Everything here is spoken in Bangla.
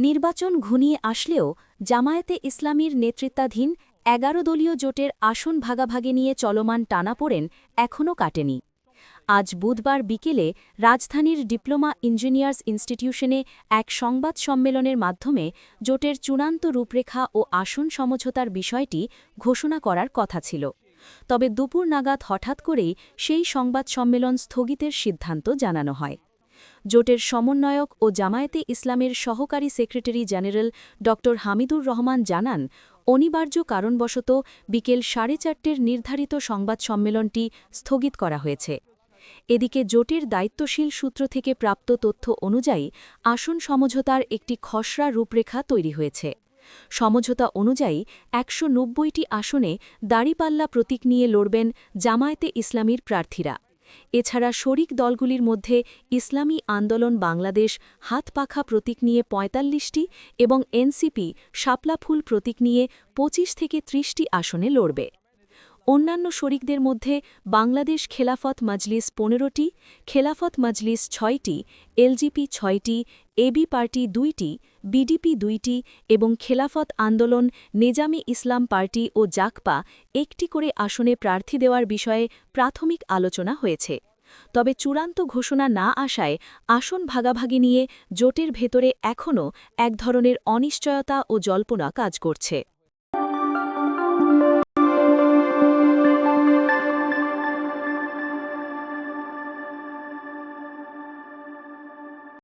নির্বাচন ঘনিয়ে আসলেও জামায়াতে ইসলামীর নেতৃত্বাধীন ১১ দলীয় জোটের আসন ভাগাভাগি নিয়ে চলমান টানাপোড়েন এখনও কাটেনি। আজ বুধবার বিকেলে রাজধানীর ডিপ্লোমা ইঞ্জিনিয়ার্স ইনস্টিটিউশনে এক সংবাদ সম্মেলনের মাধ্যমে জোটের চূড়ান্ত রূপরেখা ও আসন সমঝোতার বিষয়টি ঘোষণা করার কথা ছিল। তবে দুপুর নাগাদ হঠাৎ করেই সেই সংবাদ সম্মেলন স্থগিতের সিদ্ধান্ত জানানো হয়। জোটের সমন্বয়ক ও জামায়াতে ইসলামের সহকারী সেক্রেটারি জেনারেল ড হামিদুর রহমান জানান, অনিবার্য কারণবশত বিকেল 4:30টার নির্ধারিত সংবাদ সম্মেলনটি স্থগিত করা হয়েছে। এদিকে জোটের দায়িত্বশীল সূত্র থেকে প্রাপ্ত তথ্য অনুযায়ী আসন সমঝোতার একটি খসড়া রূপরেখা তৈরি হয়েছে। সমঝোতা অনুযায়ী ১৯০টি আসনে দাঁড়িপাল্লা প্রতীক নিয়ে লড়বেন জামায়াতে ইসলামীর প্রার্থীরা। এছাড়া শরিক দলগুলির মধ্যে ইসলামী আন্দোলন বাংলাদেশ হাতপাখা প্রতীক নিয়ে ৪৫টি এবং এনসিপি শাপলা ফুল প্রতীক নিয়ে ২৫ থেকে ৩০টি আসনে লড়বে। অন্যান্য শরিকদের মধ্যে বাংলাদেশ খেলাফত মজলিস ১৫টি, খেলাফত মজলিস ৬টি, এলজিপি ৬টি, এবি পার্টি ২টি, বিডিপি ২টি এবং খেলাফত আন্দোলন, নেজামে ইসলাম পার্টি ও জাকপা একটি করে আসনে প্রার্থী দেওয়ার বিষয়ে প্রাথমিক আলোচনা হয়েছে। তবে চূড়ান্ত ঘোষণা না আসায় আসন ভাগাভাগি নিয়ে জোটের ভেতরে এখনও এক ধরনের অনিশ্চয়তা ও জল্পনা কাজ করছে।